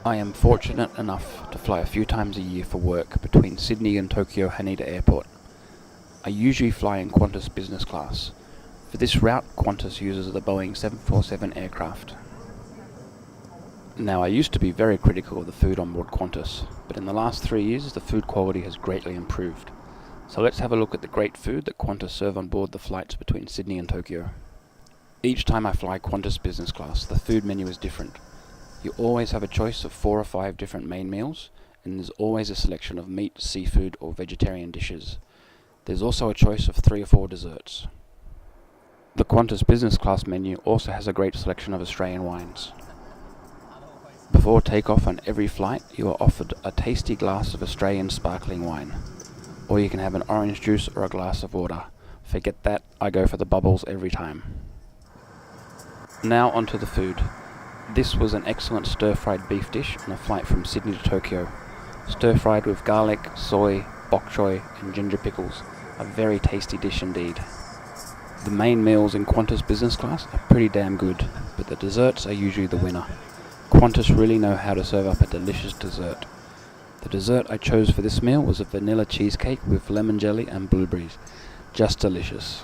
I am fortunate enough to fly a few times a year for work between Sydney and Tokyo Haneda Airport. I usually fly in Qantas business class. For this route, Qantas uses the Boeing 747 aircraft. Now, I used to be very critical of the food on board Qantas, but in the last 3 years the food quality has greatly improved. So let's have a look at the great food that Qantas serve on board the flights between Sydney and Tokyo. Each time I fly Qantas business class, the food menu is different. You always have a choice of 4 or 5 different main meals, and there's always a selection of meat, seafood or vegetarian dishes. There's also a choice of 3 or 4 desserts. The Qantas business class menu also has a great selection of Australian wines. Before takeoff on every flight, you are offered a tasty glass of Australian sparkling wine, or you can have an orange juice or a glass of water. Forget that, I go for the bubbles every time. Now onto the food. This was an excellent stir-fried beef dish on a flight from Sydney to Tokyo. Stir-fried with garlic, soy, bok choy and ginger pickles. A very tasty dish indeed. The main meals in Qantas business class are pretty damn good, but the desserts are usually the winner. Qantas really know how to serve up a delicious dessert. The dessert I chose for this meal was a vanilla cheesecake with lemon jelly and blueberries. Just delicious.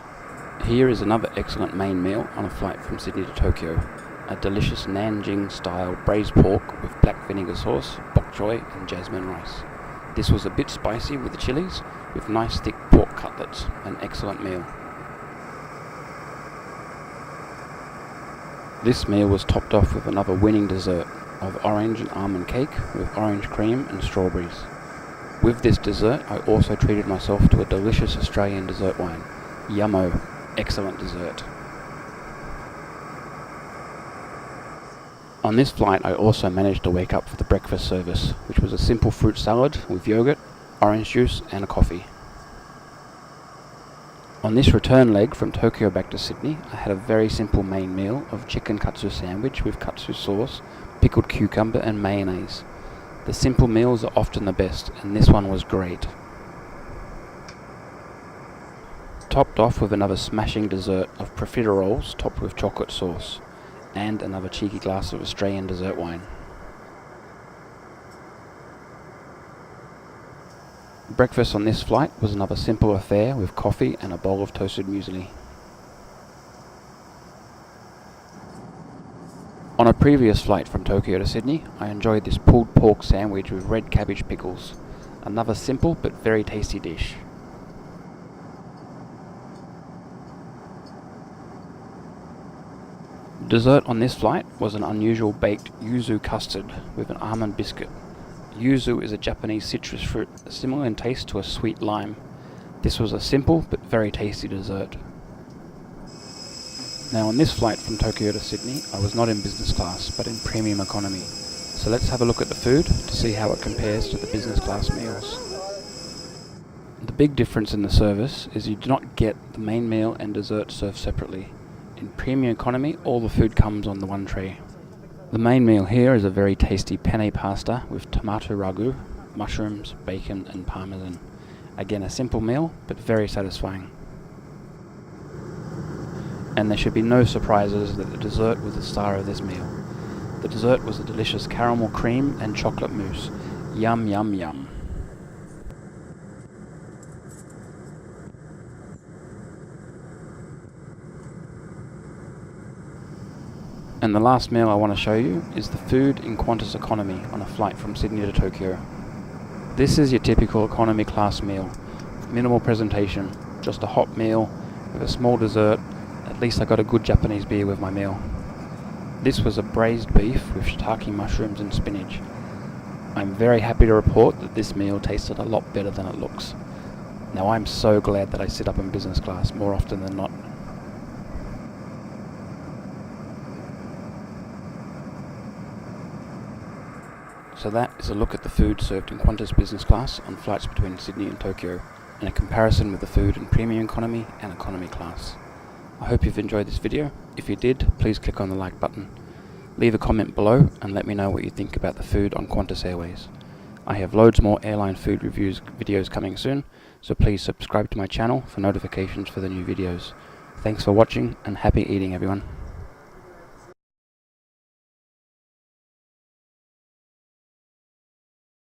Here is another excellent main meal on a flight from Sydney to Tokyo. A delicious Nanjing-style braised pork with black vinegar sauce, bok choy and jasmine rice. This was a bit spicy with the chilies, with nice thick pork cutlets. An excellent meal. This meal was topped off with another winning dessert of orange and almond cake with orange cream and strawberries. With this dessert, I also treated myself to a delicious Australian dessert wine. Yummo! Excellent dessert. On this flight I also managed to wake up for the breakfast service, which was a simple fruit salad with yogurt, orange juice and a coffee. On this return leg from Tokyo back to Sydney, I had a very simple main meal of chicken katsu sandwich with katsu sauce, pickled cucumber and mayonnaise. The simple meals are often the best, and this one was great. Topped off with another smashing dessert of profiteroles topped with chocolate sauce, and another cheeky glass of Australian dessert wine. Breakfast on this flight was another simple affair with coffee and a bowl of toasted muesli. On a previous flight from Tokyo to Sydney, I enjoyed this pulled pork sandwich with red cabbage pickles. Another simple but very tasty dish. Dessert on this flight was an unusual baked yuzu custard with an almond biscuit. Yuzu is a Japanese citrus fruit, similar in taste to a sweet lime. This was a simple but very tasty dessert. Now on this flight from Tokyo to Sydney, I was not in business class but in premium economy. So let's have a look at the food to see how it compares to the business class meals. The big difference in the service is you do not get the main meal and dessert served separately. In premium economy, all the food comes on the one tray. The main meal here is a very tasty penne pasta with tomato ragu, mushrooms, bacon and parmesan. Again, a simple meal, but very satisfying. And there should be no surprises that the dessert was the star of this meal. The dessert was a delicious caramel cream and chocolate mousse. Yum yum yum. And the last meal I want to show you is the food in Qantas economy on a flight from Sydney to Tokyo. This is your typical economy class meal. Minimal presentation, just a hot meal with a small dessert. At least I got a good Japanese beer with my meal. This was a braised beef with shiitake mushrooms and spinach. I'm very happy to report that this meal tasted a lot better than it looks. Now I'm so glad that I sit up in business class more often than not. So that is a look at the food served in Qantas business class on flights between Sydney and Tokyo, and a comparison with the food in premium economy and economy class. I hope you've enjoyed this video. If you did, please click on the like button. Leave a comment below and let me know what you think about the food on Qantas Airways. I have loads more airline food reviews videos coming soon, so please subscribe to my channel for notifications for the new videos. Thanks for watching and happy eating everyone.